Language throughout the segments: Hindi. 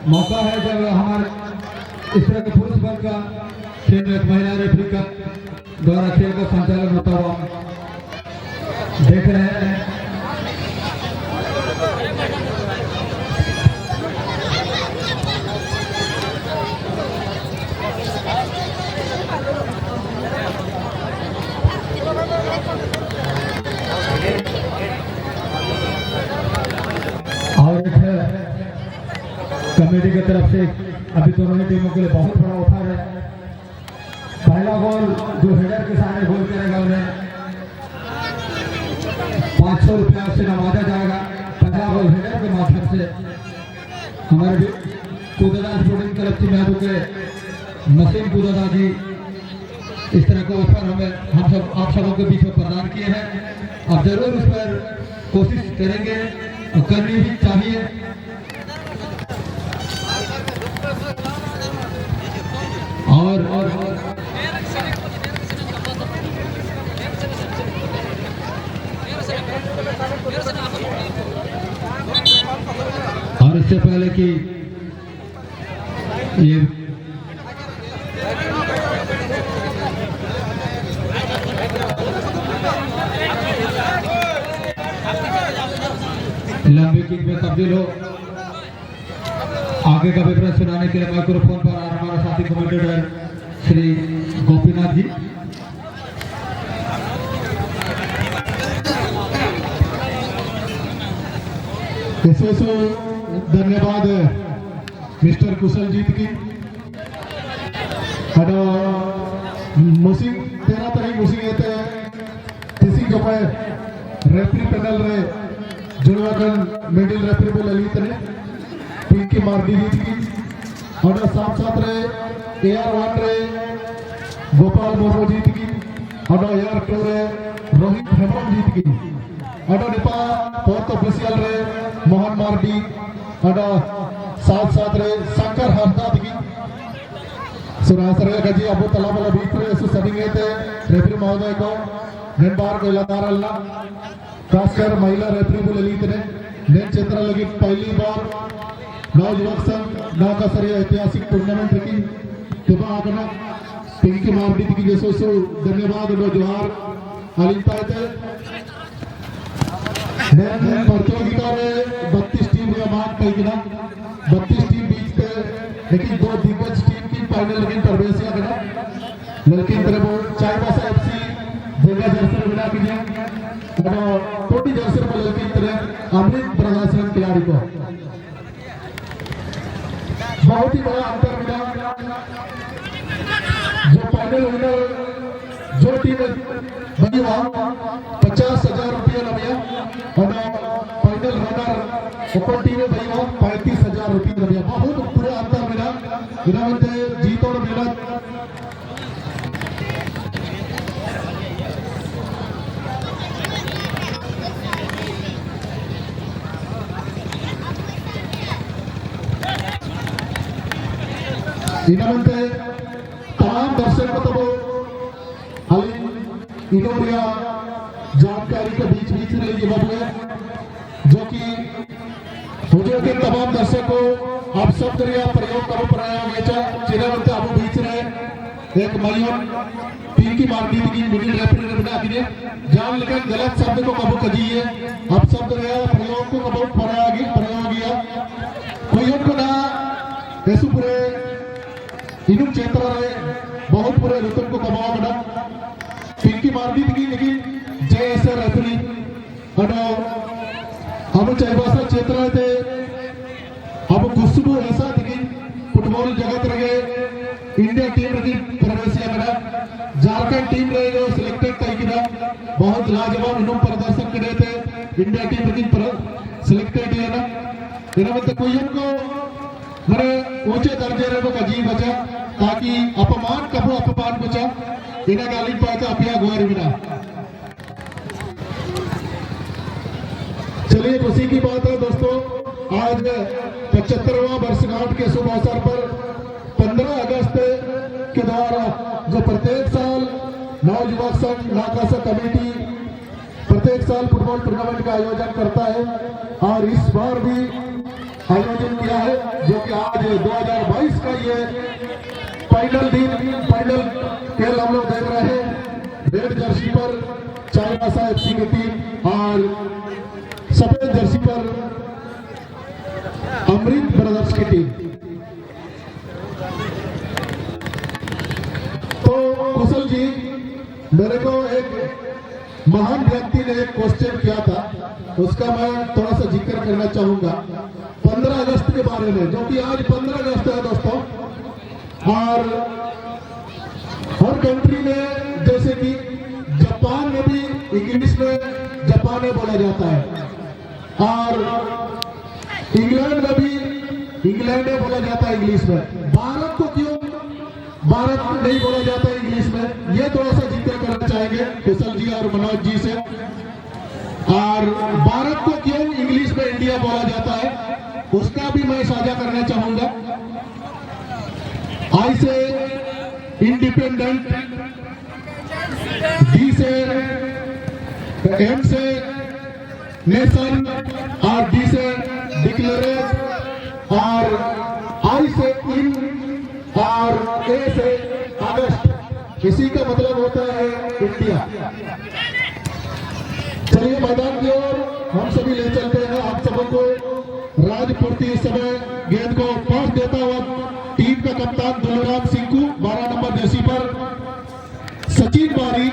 मौका है जब हमारे इस तरह के पुरुष वर्ग का खेल में महिला रेफरी का द्वारा खेल का संचालन होता हुआ देख रहे हैं। और कमेटी की तरफ से अभी दोनों ही टीमों के लिए बहुत बड़ा ऑफर है। पहला गोल जो हेडर के सामने गोल करेगा उन्हें 500 रुपया से नवाजा जाएगा। पहला गोल हेडर के माध्यम से हमारे कूददा स्पोर्टिंग क्लब की मैच के नसीम कूददा जी इस तरह का ऑफर हमें हम सब आप सबों के बीच में प्रदान किए हैं। आप जरूर उस पर कोशिश करेंगे और करनी भी चाहिए। और इससे पहले कि ये लंबी किक में तब्दील हो, आगे का विवरण सुनाने के लिए माइक्रोफोन पर हमारा साथी कमेंटेटर श्री गोपीनाथ जी। धन्यवाद मिस्टर कुशल जीत की मुसिंग 13 तारीख मुसिंग येते तिसी जपाय रेफरी पैनल रे जुड़वाकन मिडिल रेफरी पे ललित ने पिंकी मार्डी जीत की और साथ साथ रे AR1 रे गोपाल मोर्मू जीत की और AR2 रे रोहित हेमब्रम जीत की और निपा फोर्थ ऑफिशियल रे मोहन मार्डी और साथ साथ रे शंकर हरदाद की सुरासर गजी अबू तलाबला बीच में सु सदिंगे थे रेफरी महोदय को घन बार को लगातार खासकर महिला रेफरी को ललित ने नेट क्षेत्र लगी पहली बार नौजुवक संघ नाकासरी ऐतिहासिक टूर्नामेंट की तुबा आगना पिंकी मार्डी की जैसे सु धन्यवाद और जोहार आलिंता थे प्रतियोगिता में 32 टीम या मार्क पैगिना 32 टीम बीच थे लेकिन दो दिग्गज टीम की फाइनल लेकिन प्रवेश या करना लेकिन तेरे वो चाईबासा FC जगह जर्सी बिना कीजिए और टोटी जर्सी में लेकिन तेरे अमृत प्रदर्शन खिलाड़ी को बहुत ही बड़ा अंतर मिला। जो फाइनल विनर जो टीम बनी वहां 50,000 रुपये लबिया और फाइनल रनर ऊपर टीम में बनी वहां 35,000 रुपये लबिया। बहुत पूरा अंतर मिला विनर जीत और मेहनत इन्होंने तमाम दर्शकों को इनोरिया जानकारी के बीच बीच में ये जो कि मुझे के तमाम दर्शकों आप सब दरिया प्रयोग करो प्रयागेचा चिरवंत अब बीच रहे एक मलियन टीम की मार्गी की मिडिल रेफरी बना के जान लेकर गलत शब्द को कबू कजिए आप सब दरिया प्रयोग को कबू प्रयोगिया कोई उनको ना ऐसे पूरे इनु क्षेत्र में बहुत पूरे ऋतु को कमाओ बना पिंकी मार्गी की लेकिन जैसे रेफरी और हम चाईबासा क्षेत्र में थे अब खुशबू ऐसा थी फुटबॉल जगत रहे इंडिया टीम रही प्रवेशिया बना झारखंड टीम रहे जो सिलेक्टेड तय किया बहुत लाजवाब इन्होंने प्रदर्शन करे थे इंडिया टीम रही सिलेक्टेड है ना इन्होंने कोई उनको हरे ऊंचे दर्जे रे को अजीब बचा ताकि अपमान कबू अपमान बचा इन्हें गाली पाता अपिया गोरी बिना। चलिए खुशी की बात है दोस्तों आज 75वां वर्षगांठ के शुभ अवसर पर 15 अगस्त के द्वारा जो प्रत्येक साल नौजुवक संघ नाकासा कमेटी प्रत्येक साल फुटबॉल टूर्नामेंट का आयोजन करता है और इस बार भी आयोजन किया है, जो कि आज 2022 का ये फाइनल खेल हम लोग देख रहे हैं। रेड जर्सी पर चाईबासा एफसी की टीम और सफेद जर्सी पर अमृत ब्रदर्स की टीम। तो कुशल जी, मेरे को एक महान व्यक्ति ने एक क्वेश्चन किया था, उसका मैं थोड़ा सा जिक्र करना चाहूंगा 15 अगस्त के बारे में, जो कि आज 15 अगस्त है दोस्तों। और हर कंट्री में, जैसे कि जापान में भी इंग्लिश में जापानी बोला जाता है, और इंग्लैंड में भी इंग्लैंड में बोला जाता है इंग्लिश में। भारत को क्यों भारत नहीं बोला जाता है इंग्लिश में, ये थोड़ा सा जिक्र करना चाहेंगे कुशल जी और मनोज जी से। और भारत को क्यों इंग्लिश में इंडिया बोला जाता है, उसका भी मैं साझा करना चाहूंगा। आई से इंडिपेंडेंट, डी से एम से नेशन, और डी से डिक्लेरेट, और आई से इन, और ए से अगस्त। इसी का मतलब होता है इंडिया। चलिए मैदान की ओर हम सभी ले चलते हैं आप सबों को। राजपूर्ति इस समय गेंद को पास देता हुआ टीम का कप्तान दुलराम सिंकू 12 नंबर जर्सी पर सचिन बारी,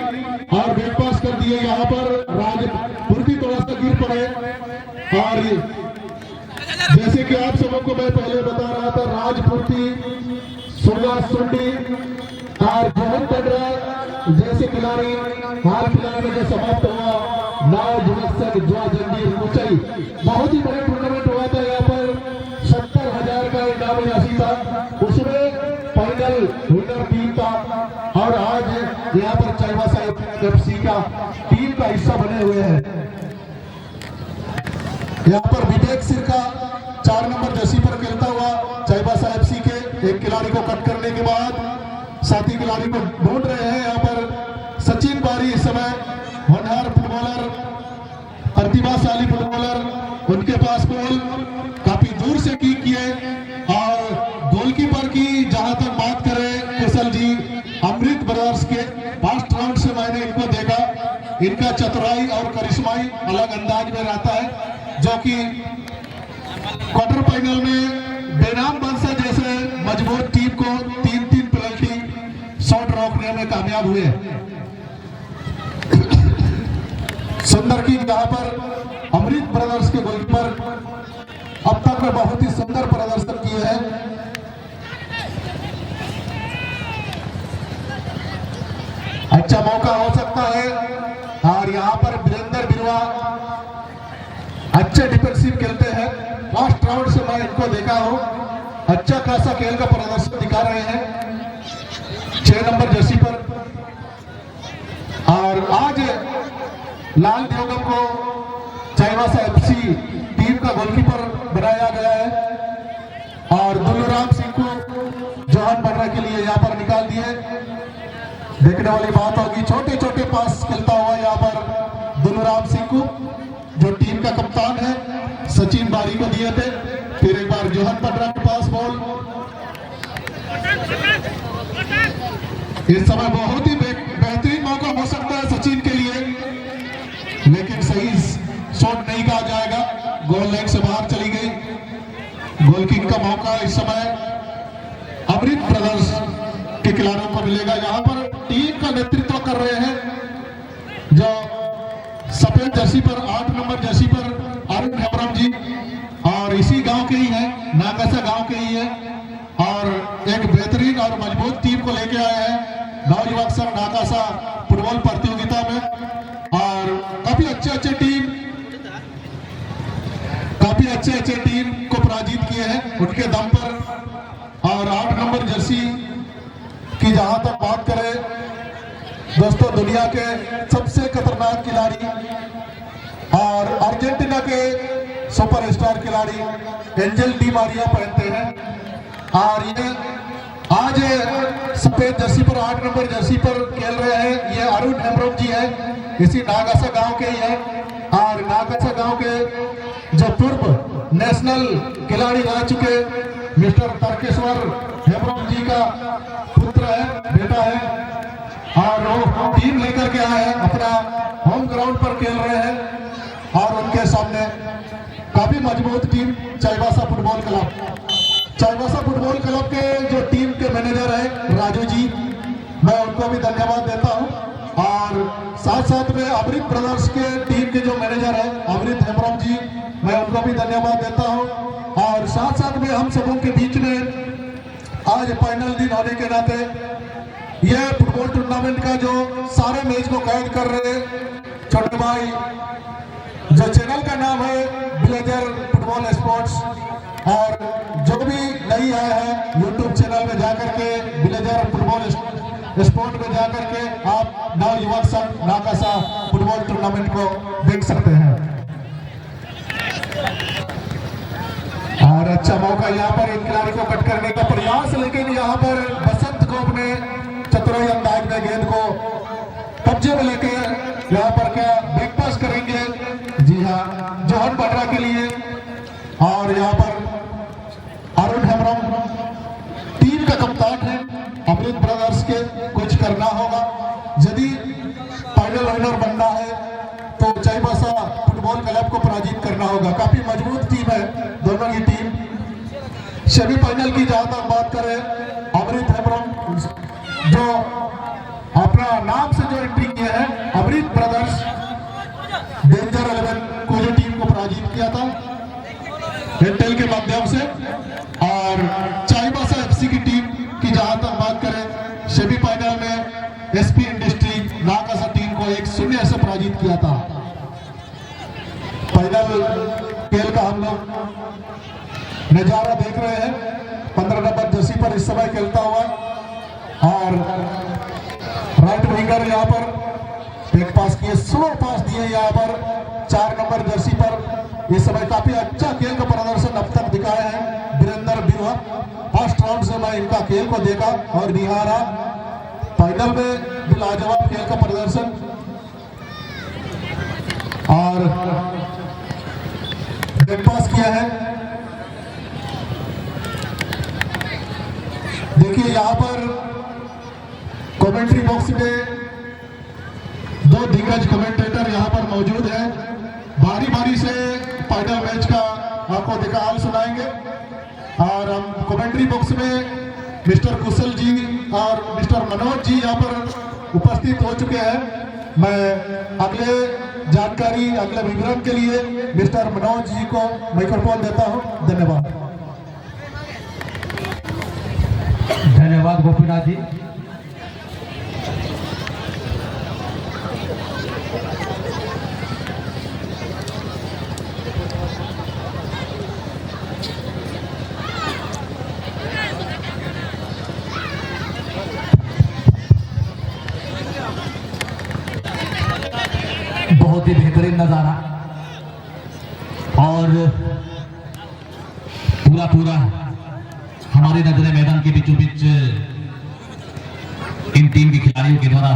और बैक पास कर दिए यहाँ पर राजपूर्ति थोड़ा सा गिर पड़े। और जैसे कि आप सबों को मैं पहले बता रहा था, राजपूर्ति, सुरगास सुंडी और मोहन पडरा जैसे खिलाड़ी हाल फिलहाल में जो समाप्त हुआ नाव जुनक जुआ जंजीर ऊंचाई, बहुत ही बड़ा टूर्नामेंट हुआ था। यहाँ पर 70,000 का इनामी राशि था, उसमें फाइनल विनर टीम था। और आज यहाँ पर चाईबासा एफसी का टीम का हिस्सा बने हुए हैं। यहाँ पर विवेक सिरका 4 नंबर जर्सी पर खेलता हुआ चाईबासा एफसी के एक खिलाड़ी को कट करने के बाद साथी खिलाड़ी को ढूंढ रहे हैं। यहाँ पर सचिन बारी इस समय होनहार फुटबॉलर, प्रतिभाशाली फुटबॉलर, उनके पास बॉल काफी दूर से की किए। और गोलकीपर की जहां तक बात करें कुशल जी, अमृत ब्रदर्स के फर्स्ट राउंड से मैंने इनको देखा, इनका चतुराई और करिश्माई अलग अंदाज में रहता है, जो कि क्वार्टर फाइनल में बेनाम बंसा जैसे मजबूत टीम को 3-3 पेनल्टी शॉट रोकने में कामयाब हुए। सुंदर की यहाँ पर अमृत ब्रदर्स के गोलकीपर अब तक में बहुत ही सुंदर प्रदर्शन किए हैं। अच्छा मौका हो सकता है। और यहाँ पर वीरेंद्र बिरवा अच्छे डिफेंसिव खेलते हैं, फर्स्ट राउंड से मैं इनको देखा हूं, अच्छा खासा खेल का प्रदर्शन दिखा रहे हैं 6 नंबर जर्सी पर। और आज लाल देवगम को चाईबासा एफसी टीम का गोलकीपर बनाया गया है, और दुलराम सिंह को जहान बनने के लिए यहाँ पर निकाल दिए। देखने वाली बात होगी, छोटे छोटे पास खेलता हुआ यहाँ पर दुलराम सिंह को, जो टीम का कप्तान है, सचिन बारी को दिए थे। फिर एक बार जोहन पटरा के पास बॉल, इस समय बहुत ही बेहतरीन मौका हो सकता है सचिन के लिए, लेकिन सही शॉट नहीं कहा जाएगा, गोल लाइन से बाहर चली गई। गोल किक का मौका इस समय अमृत ब्रदर्स के खिलाड़ियों को मिलेगा। यहाँ पर टीम का नेतृत्व कर रहे हैं जो सफेद जर्सी पर 8 नंबर जर्सी पर अरुण हेमरम जी, और इसी गांव के ही हैं, नागासा गांव के ही है, और एक बेहतरीन और मजबूत टीम को लेके आए हैं गांव युवक संघ नागासा फुटबॉल प्रतियोगिता में। और काफी अच्छे टीम को पराजित किए हैं उनके दम पर। और 8 नंबर जर्सी की जहां तक बात करें दोस्तों, दुनिया के सबसे खतरनाक खिलाड़ी और अर्जेंटीना के सुपरस्टार खिलाड़ी एंजेल डी मारिया पहनते हैं। और ये आज सफेद जर्सी पर 8 नंबर जर्सी पर खेल रहे हैं, ये अरुण हेमरम जी है, इसी नागासा गांव के ही है। और नागासा गांव के जो पूर्व नेशनल खिलाड़ी रह चुके मिस्टर तारकेश्वर हेमब्रम जी का पुत्र है, बेटा है, और वो टीम लेकर के आए हैं, अपना होम ग्राउंड पर खेल रहे हैं। और उनके सामने काफी मजबूत team Chaibasa football club, Chaibasa football club के जो टीम के मैनेजर है राजू जी, मैं उनको भी धन्यवाद देता हूं। और साथ साथ में अमृत ब्रदर्स के टीम के जो मैनेजर है अमृत हेमब्रम जी, मैं उनको भी धन्यवाद देता हूं। और साथ साथ में हम सबों के बीच में आज फाइनल दिन होने के नाते यह फुटबॉल टूर्नामेंट का जो सारे मैच को कैद कर रहे छोटे भाई, जो चैनल का नाम है विलेजर फुटबॉल स्पोर्ट्स, और जो भी नई आया है यूट्यूब चैनल में जाकर के विलेजर फुटबॉल स्पोर्ट में जाकर के आप नव युवक संघ नाकासा फुटबॉल टूर्नामेंट को देख सकते हैं। और अच्छा मौका यहाँ पर इन खिलाड़ी को कट करने का प्रयास, लेकिन यहाँ पर बसंत गोप ने चतुराई अंदाज में गेंद को कब्जे में लेकर यहाँ पर क्या ब्रेकफास्ट करेंगे। जी हाँ, जोहन पटरा के लिए। और यहाँ पर अरुण हेमब्रम टीम का कप्तान है अमृत ब्रदर्स के, कुछ करना होगा यदि फाइनल विनर बनना है तो चाईबासा फुटबॉल क्लब को पराजित करना होगा। काफी मजबूत टीम है दोनों की टीम। सेमीफाइनल की जहां तक बात करें, अमृत हेमब्रम जो अपना नाम से जो एंट्री किया है, अमृत ब्रदर्स डेंजर 11 को जो टीम को पराजित किया था एयरटेल के माध्यम से। और चाईबासा एफसी की टीम की जहां तक बात करें, सेमीफाइनल में एसपी इंडस्ट्री नाकासा टीम को 1-0 से पराजित किया था। फाइनल खेल का हम लोग नजारा देख रहे हैं, 15 नंबर जर्सी पर इस समय खेलता हुआ, और राइट विंगर यहाँ पर एक पास किए, स्लो पास दिए यहाँ पर 4 नंबर जर्सी पर। इस समय काफी अच्छा खेल का प्रदर्शन अब तक दिखाया है वीरेंद्र बिरुआ। फर्स्ट राउंड से मैं इनका खेल को देखा और निहारा, फाइनल में भी लाजवाब खेल का प्रदर्शन। और ब्रेक पास किया है। देखिए यहाँ पर कमेंट्री बॉक्स में 2 दिग्गज कमेंटेटर यहाँ पर मौजूद हैं, बारी बारी से फाइनल मैच का आपको देखा हाल सुनाएंगे। और हम कमेंट्री बॉक्स में मिस्टर कुशल जी और मिस्टर मनोज जी यहाँ पर उपस्थित हो चुके हैं। मैं अगले जानकारी, अगले विवरण के लिए मिस्टर मनोज जी को माइक्रोफोन देता हूं। धन्यवाद। धन्यवाद गोपीनाथ जी। बहुत ही बेहतरीन नजारा और पूरा हमारे नजरे मैदान के बीचों बीच इन टीम के खिलाड़ियों के द्वारा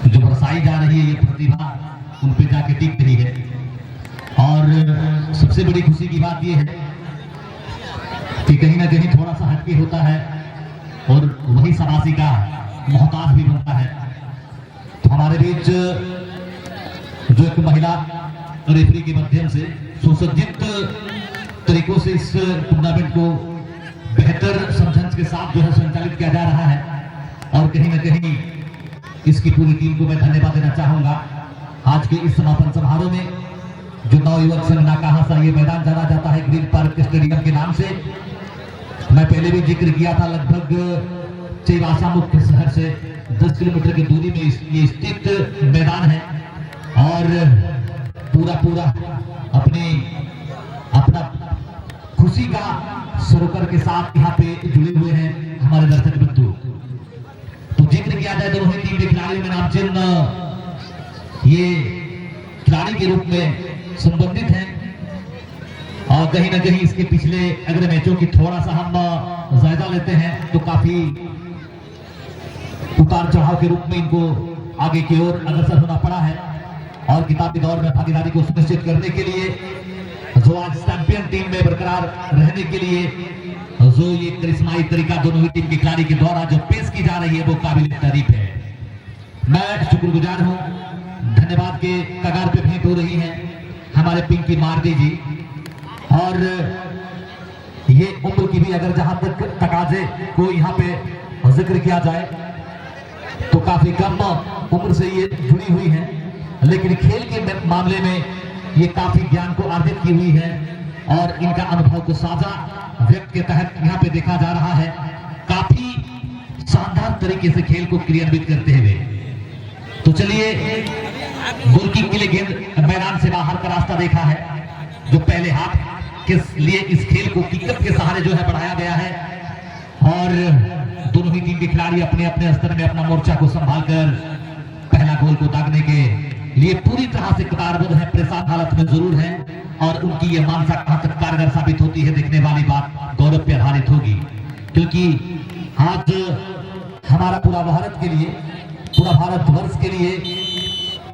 जो बरसाई जा रही है, ये प्रतिभा उन पे जाके टिक रही है। और सबसे बड़ी खुशी की बात यह है कि कहीं ना कहीं थोड़ा सा हटके होता है और वही शाबाशी का मोहताज भी बनता है। तो हमारे बीच जो एक महिला रेफरी के माध्यम से सुसज्जित तरीकों से इस टूर्नामेंट को बेहतर समझ के साथ जो है संचालित किया जा रहा है, और कहीं ना कहीं इसकी पूरी टीम को मैं धन्यवाद देना चाहूंगा। आज के इस समापन समारोह में जो नवयुवक संघ नाकासा ये मैदान जाना जाता है ग्रीन पार्क स्टेडियम के नाम से, मैं पहले भी जिक्र किया था, लगभग चाईबासा मुख्य शहर से 10 किलोमीटर की दूरी में ये स्थित मैदान है। और पूरा अपना खुशी का सरोकर के साथ यहाँ पे जुड़े हुए हैं हमारे दर्शक बंधु। तो जिक्र किया जाए तो रोहित टीम के खिलाड़ियों में नामचीन ये खिलाड़ी के रूप में संबंधित हैं, और कहीं ना कहीं इसके पिछले अगले मैचों की थोड़ा सा हम जायजा लेते हैं तो काफी उतार चढ़ाव के रूप में इनको आगे की ओर अग्रसर होना पड़ा है। और किताबी दौर में भागीदारी को सुनिश्चित करने के लिए जो आज चैंपियन टीम में बरकरार रहने के लिए जो ये करिश्माई तरीका दोनों ही टीम के खिलाड़ी के द्वारा जो पेश की जा रही है वो काबिल तारीफ है। मैं शुक्रगुजार हूं। धन्यवाद के कगार पे भेंट हो रही है हमारे पिंकी मार्डी जी। और ये उम्र की भी अगर जहां तक तकाजे को यहाँ पे जिक्र किया जाए तो काफी कम उम्र से ये जुड़ी हुई है, लेकिन खेल के मामले में ये काफी ज्ञान को अर्जित की हुई है और इनका अनुभव को साझा व्यक्त के तहत यहाँ पे देखा जा रहा है। काफी शानदार तरीके से खेल को क्रियान्वित करते हुए। तो चलिए, गोलकीपर के लिए गेंद मैदान से बाहर का रास्ता देखा है, जो पहले हाथ के लिए इस खेल को किकअप के सहारे जो है बढ़ाया गया है और दोनों ही टीम के खिलाड़ी अपने अपने स्तर में अपना मोर्चा को संभालकर पहला गोल को दागने के लिए पूरी तरह से कतारबद्ध है, परेशान हालत में जरूर है और उनकी ये मानसा कहां तक कारगर साबित होती है देखने वाली बात गौरव पे आधारित होगी, क्योंकि आज हमारा पूरा भारत के लिए, पूरा भारतवर्ष के लिए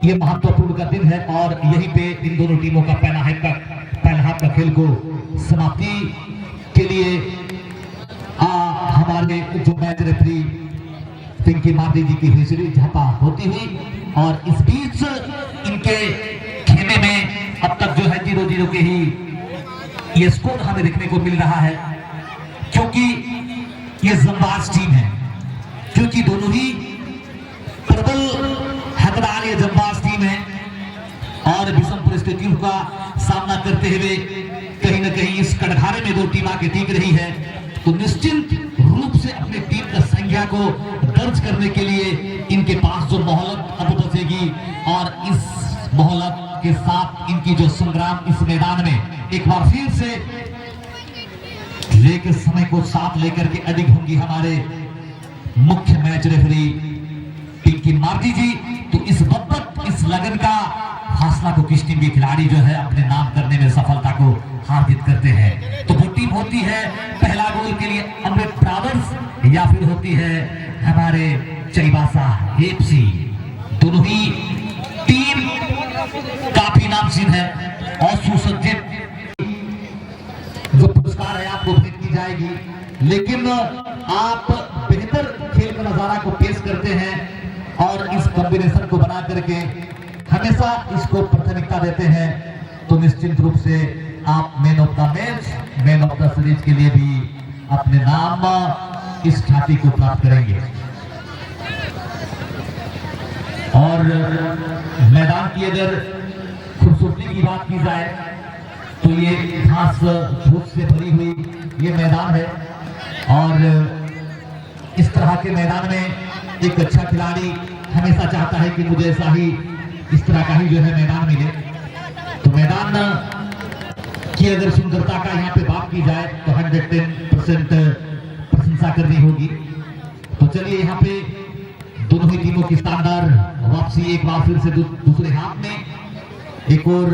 ये महत्वपूर्ण का दिन है और यहीं पे इन दोनों टीमों का पहला हाफ का खेल को समाप्ति के लिए हमारे जो मैच रेफरी पिंकी मार्डी जी की हुई झापा होती हुई और इस बीच इनके खेमे में अब तक जो है 0-0 के ही ये स्कोर हमें देखने को मिल रहा है, क्योंकि ये जंबाज टीम है, क्योंकि दोनों ही प्रबल हकदार ये जंबाज टीम है और विषम परिस्थितियों का सामना करते हुए कहीं ना कहीं इस कटघरे में दो टीम आके टिक रही है। तो निश्चित रूप से अपने टीम का संख्या को दर्ज करने के लिए इनके पास जो मोहलत अब बचेगी और इस मोहलत के साथ इनकी जो संग्राम इस मैदान में एक बार फिर से लेकर समय को साथ लेकर के अधिक होंगी हमारे मुख्य मैच रेफरी पिंकी मार्डी जी। तो इस वक्त इस लगन का फासला को किस टीम के खिलाड़ी जो है अपने नाम करने में सफलता को हासिल करते हैं। तो वो टीम होती है पहला गोल के लिए अमृत ब्रादर्स या फिर होती है हमारे चईबासा एफसी। दोनों ही टीम काफी नामचीन है और सुसज्जित जो पुरस्कार है आपको भेंट की जाएगी, लेकिन आप बेहतर खेल का नजारा को पेश करते हैं और इस कॉम्बिनेशन को बना करके हमेशा इसको प्राथमिकता देते हैं, तो निश्चित रूप से आप man of the match, man of the series के लिए भी अपने नाम इस ख्याति को प्राप्त करेंगे। और मैदान की अगर खूबसूरती की बात की जाए तो ये घास फूस से भरी हुई ये मैदान है और इस तरह के मैदान में एक अच्छा खिलाड़ी हमेशा चाहता है कि मुझे ऐसा ही इस तरह का ही जो है मैदान मिले। तो मैदान की अगर सुंदरता का यहाँ पे बात की जाए तो 110% प्रशंसा करनी होगी। तो चलिए, यहाँ पे दोनों ही टीमों की शानदार वापसी एक बार फिर से दूसरे हाथ में एक और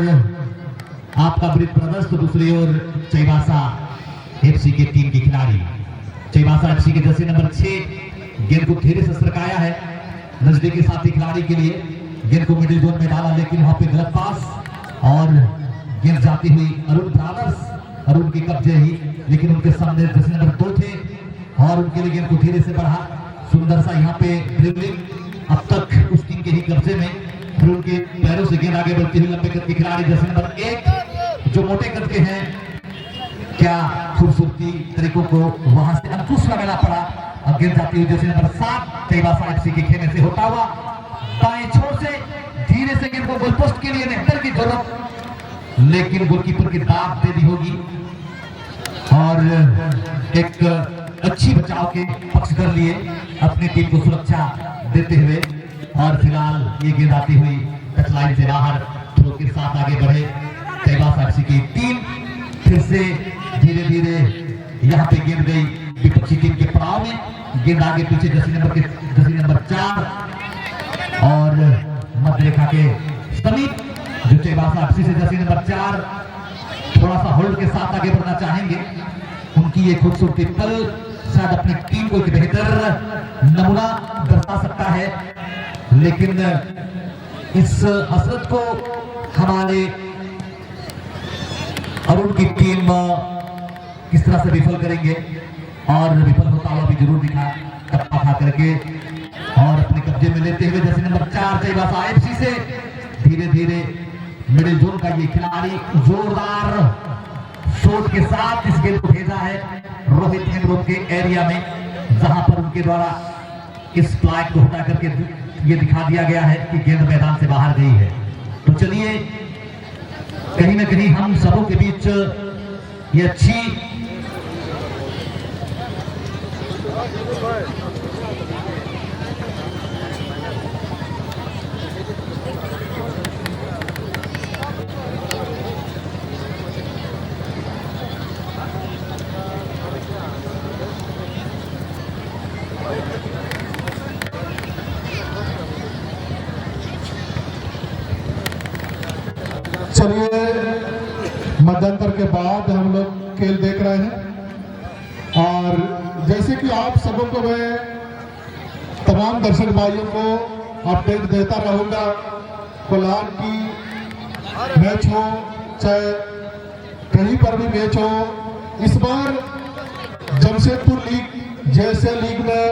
आपका अमृत ब्रदर्स, तो दूसरी ओर चईबासा एफसी के टीम के खिलाड़ी। चईबासा एफसी के जर्सी नंबर 6 गेंद को धीरे से सरकाया है नजदीकी साथी खिलाड़ी के लिए, गेंद को मिडिल जोन में डाला लेकिन वहां पे गलत पास और गेंद जाती हुई अरुण ब्रादर्स, अरुण के कब्जे ही, लेकिन उनके सामने जर्सी नंबर 2 थे और उनके लिए गेंद को धीरे से बढ़ा। सुंदर सा यहाँ पे ड्रिबलिंग अब तक उस टीम के ही कब्जे में, फिर उनके पैरों से गेंद आगे बढ़ती हुई लंबे कद के खिलाड़ी जर्सी नंबर 1 जो मोटे कद के हैं, क्या खूबसूरती तरीकों को वहां से अंकुश लगाना पड़ा और गेंद जाती हुई जर्सी नंबर 7 चईबासा एफसी के खेमे से होता हुआ दाएं छोर से धीरे से गेंद को गोल पोस्ट के लिए नेटर की जरूरत, लेकिन गोलकीपर की दाद दे दी होगी और एक अच्छी बचाव के पक्ष कर लिए अपनी टीम को सुरक्षा देते हुए और फिलहाल ये गेंद आती हुई टच लाइन से बाहर थ्रो के साथ आगे बढ़े चईबासा एफसी की टीम। फिर से धीरे धीरे यहाँ पे गेंद गई विपक्षी टीम के पड़ाव में, गेंद आगे पीछे जर्सी नंबर 4 और मध्य रेखा के समीप जो चईबासा एफसी से जर्सी नंबर 4 थोड़ा सा होल्ड के साथ आगे बढ़ना चाहेंगे। उनकी ये खूबसूरती पल शायद अपनी टीम को एक बेहतर नमूना दर्शा सकता है, लेकिन इस हसरत को हमारे और उनकी टीम किस तरह से विफल करेंगे, और विफल होता हुआ भी जरूर दिखा टप्पा खा करके और अपने कब्जे में लेते हुए जैसे नंबर 4 चाईबासा एफसी से धीरे धीरे मिडिल जोन का ये खिलाड़ी जोरदार शॉट के साथ इस गेंद को भेजा है रोहित हेमरोम के एरिया में, जहां पर उनके द्वारा इस फ्लैग को हटा करके ये दिखा दिया गया है कि गेंद मैदान से बाहर गई है। तो चलिए कहीं ना कहीं हम सबों के बीच ये अच्छी चलिए मध्यांतर के बाद हम लोग खेल देख रहे हैं, और जैसे कि आप सबों को मैं तमाम दर्शक भाइयों को अपडेट देता रहूंगा, कोलार की मैच हो चाहे कहीं पर भी मैच हो, इस बार जमशेदपुर लीग जैसे लीग में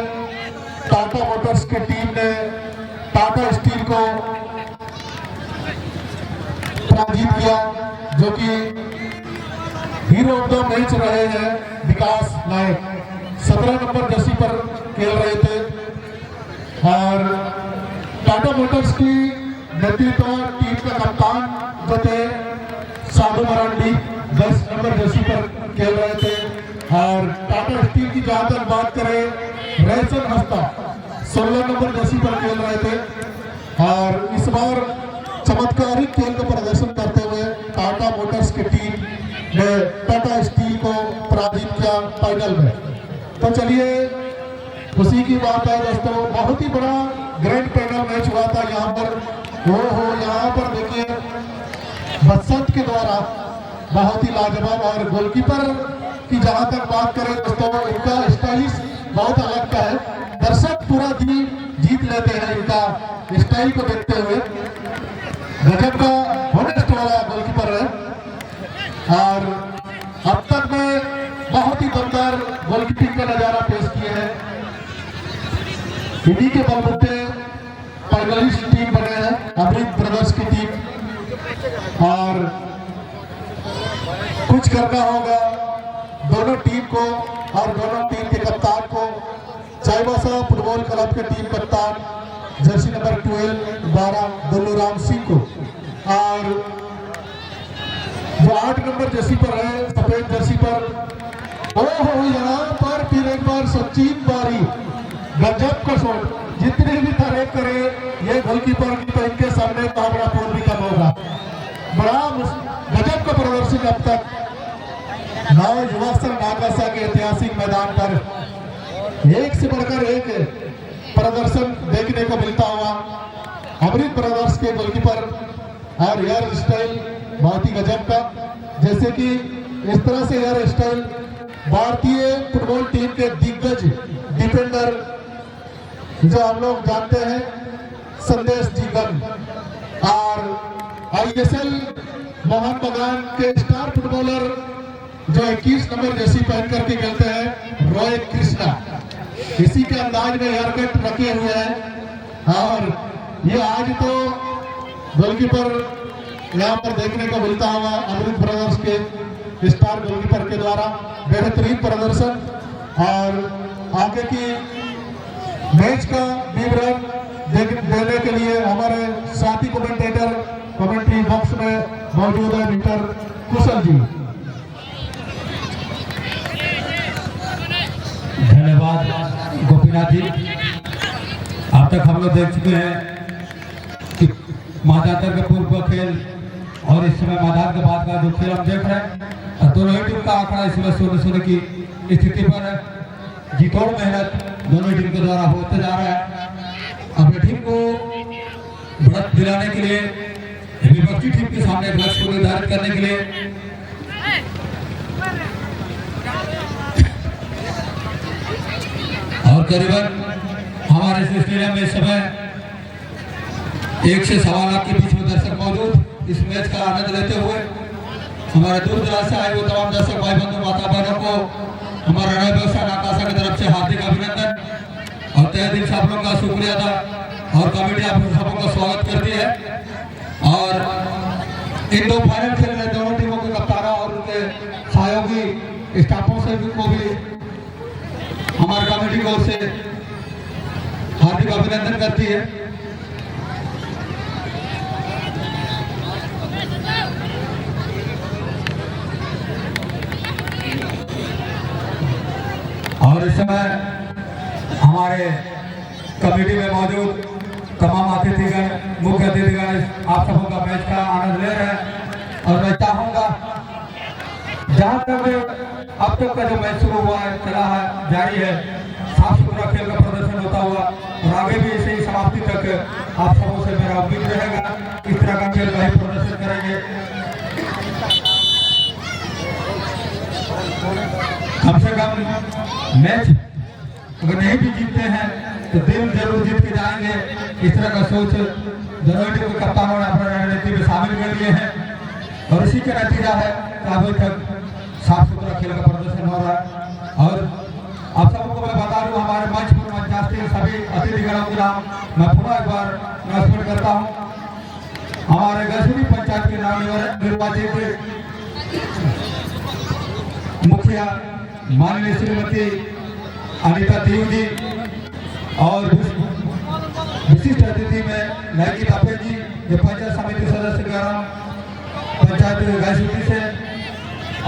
टाटा मोटर्स की टीम ने टाटा स्टील को पराजित किया, जो कि हीरो ऑफ द मैच रहे हैं विकास नायक। 17 नंबर जर्सी पर खेल रहे थे, और टाटा मोटर्स की नेतृत्व टीम का कप्तान जो थे साधु मरांडी 10 नंबर जर्सी पर खेल रहे थे, और टाटा स्टील की जहां तक बात करें रेसन हस्ता 16 नंबर जर्सी पर खेल रहे थे, और इस बार चमत्कारिक खेल का प्रदर्शन करते हुए टाटा मोटर्स की टीम ने टाटा स्टील को पराजित किया फाइनल में। तो चलिए खुशी की बात है दोस्तों, बहुत ही बड़ा ग्रैंड फाइनल मैच हुआ था यहाँ पर। यहाँ पर देखिए बसंत के द्वारा बहुत ही लाजवाब, और गोलकीपर की जहां तक बात करें दोस्तों, इनका स्टाइलिश बहुत अलग का है, दर्शक पूरा दिल जीत लेते हैं इनका स्टाइल को देखते हुए। गजब का होनेस्ट वाला गोलकीपर है, और अब तक में बहुत ही दमदार गोलकीपिंग का नजारा पेश किए हैं। इन्हीं के बलबूते फाइनलिस्ट टीम बने हैं अमृत ब्रदर्स की टीम, और कुछ करना होगा दोनों टीम को और दोनों टीम के कप्तान को। चाईबासा फुटबॉल क्लब के टीम कप्तान जर्सी नंबर 12 दुल्लूराम सिंह को, और जो 8 नंबर जर्सी पर है सफेद जर्सी पर, यहाँ पर फिर एक बार सचिन बारी गजब का शॉट, जितने भी तारीफ करे ये गोलकीपर की, तो इनके सामने तो हमारा फोन भी कम होगा। बड़ा गजब का प्रदर्शन अब तक नौ युवास्त्र नागासा के ऐतिहासिक मैदान पर एक से बढ़कर एक प्रदर्शन देखने को मिलता हुआ अमृत ब्रदर्स के गोलकीपर, और हेयर स्टाइल बहुत ही गजब का, जैसे कि इस तरह से हेयर स्टाइल भारतीय फुटबॉल टीम के दिग्गज डिफेंडर जो हम लोग जानते हैं संदेश जीगन, और ISL मोहन बगान के स्टार फुटबॉलर जो 21 नंबर जर्सी पहन करके खेलते हैं रॉय कृष्णा, इसी के अंदाज में हेयर कट रखे हुए हैं। और ये आज तो गोलकीपर यहाँ पर देखने को मिलता हुआ अमृत ब्रदर्स के स्टार गोलकीपर के द्वारा बेहतरीन प्रदर्शन, और आगे की मैच का विवरण देने के लिए हमारे साथी कमेंटेटर कमेंट्री बॉक्स में मौजूद है मिस्टर कुशल जी। धन्यवाद गोपीनाथ जी। अब तक हम लोग देख चुके हैं कि महादातर का पूर्व खेल और इस समय महादात के बाद का जो खेल हम देख रहे हैं, दोनों ही टीम का आंकड़ा इस समय 16 की स्थिति पर है। जीतोड़ मेहनत दोनों टीम के द्वारा होते जा रहा है। अपनी टीम को बढ़त दिलाने के लिए, विपक्षी टीम के सामने लक्ष्य को निर्धारित करने के लिए और करीबन हमारे स्टेडियम में इस समय 1 से 1.25 लाख के बीच में दर्शक मौजूद इस मैच का आनंद लेते हुए हमारे दूर दराज से आए हुए तमाम दर्शक भाई बंधु माता बहनों को हमारा नए व्यवसाय नाकाशा की तरफ से हार्दिक अभिनंदन और तहे दिल से आप लोगों का शुक्रिया अदा और कमेटी आप सबों का स्वागत करती है। और इन दो फाइनल खेल रहे दोनों टीमों के कप्तानों और उनके सहयोगी स्टाफों से को भी हमारी कमेटी की ओर से हार्दिक अभिनंदन करती है। और इस समय हमारे कमेटी में मौजूद तमाम अतिथिगण मुख्य अतिथिगण आप सबों का मैच का आनंद ले रहे हैं। और मैं चाहूंगा जहां तक अब तक का जो मैच शुरू हुआ है चला है जारी है, साफ सुथरा खेल का प्रदर्शन होता हुआ और आगे भी इसी समाप्ति तक आप सबों से मेरा उम्मीद रहेगा इस तरह का खेल का ही प्रदर्शन करेंगे। कम से कम मैच अगर नहीं भी जीतते हैं तो दिल जरूर जीत के जाएंगे, इस तरह का सोच दोनों टीम के कप्तानों ने अपनी रणनीति में शामिल कर लिए हैं और इसी का नतीजा है कि अभी तक साफ सुथरा खेल का प्रदर्शन हो रहा है। और आप सबको मैं बता दूं हमारे मंच पर मंचास्ती सभी अतिथिगणों के नाम मैं पुनः एक बार नमस्कार करता हूं। हमारे गजनी पंचायत के नवनिर्वाचित मुखिया माननीय श्रीमती अनिता देव जी और विशिष्ट अतिथि में नायकी तापे जी जो पंचायत समिति सदस्य ग्राम पंचायत गायसूती से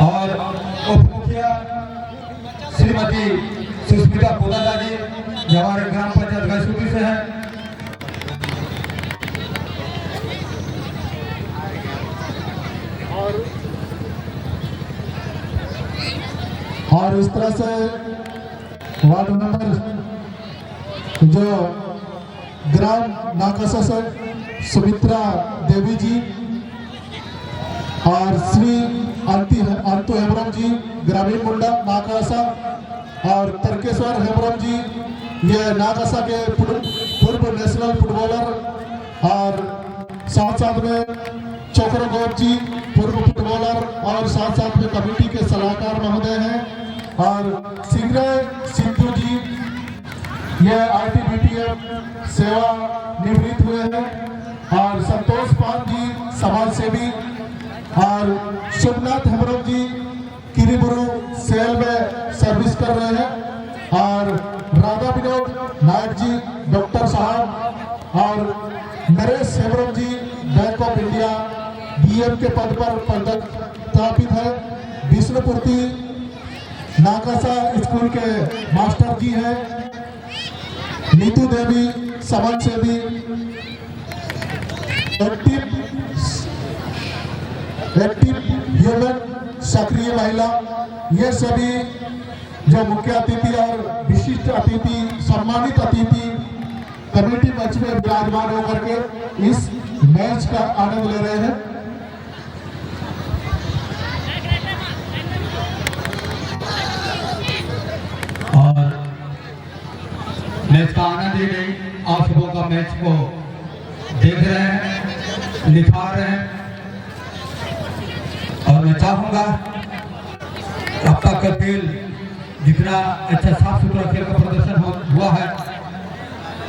और उप मुखिया श्रीमती सुष्मिता पोदादा जी जो हमारे ग्राम पंचायत गायसूती से हैं। और इस तरह से वार्ड नंबर जो ग्राम नाकाशा से सुमित्रा देवी जी और श्री अंतु हेम्ब्रम जी ग्रामीण मुंडा नाकाशा और तर्केश्वर हेम्ब्रम जी ये नाकाशा के पूर्व नेशनल फुटबॉलर और साथ में चोकरो गौर जी पूर्व फुटबॉलर और साथ में कमेटी के सलाहकार महोदय हैं और सिंगरे सिंधु जी ये ITBTF सेवा निवृत्त हुए हैं और संतोष पाल जी समाज सेवी और शुभनाथ हेम्ब्रम जी किरीबुरु सेल में सर्विस कर रहे हैं और राधा विनोद नायक जी डॉक्टर साहब और नरेश हेम्ब्रम जी बैंक ऑफ इंडिया DM के पद पर पदस्थापित है। विष्णुपूर्ति नाकाशा स्कूल के मास्टर जी हैं। नीतू देवी समाज सेवी एक्टिव ह्यूमन सक्रिय महिला, ये सभी जो मुख्य अतिथि और विशिष्ट अतिथि सम्मानित अतिथि कमेटी मंच में विराजमान होकर के इस मैच का आनंद ले रहे हैं। और मैच का आनंद ही नहीं आप सबों का मैच को देख रहे हैं, निखार रहे हैं। और मैं चाहूंगा अब तक का खेल जितना अच्छा साफ सुथरा खेल का प्रदर्शन हुआ है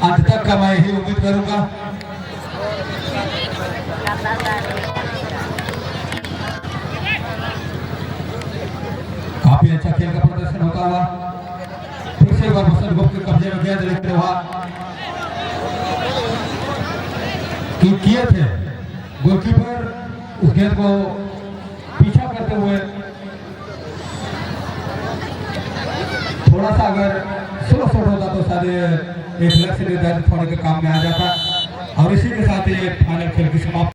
अंत तक का मैं यही उम्मीद करूंगा। काफी अच्छा खेल का प्रदर्शन होता हुआ फिर से एक बार बसंत गुप्त के कब्जे में गेंद लेते हुआ किए थे गोलकीपर उस गेंद को पीछा करते हुए थोड़ा सा अगर स्लो शॉट होता तो शायद एक लक्ष्य निर्धारित होने के काम में आ जाता। और इसी के साथ ये फाइनल खेल की समाप्ति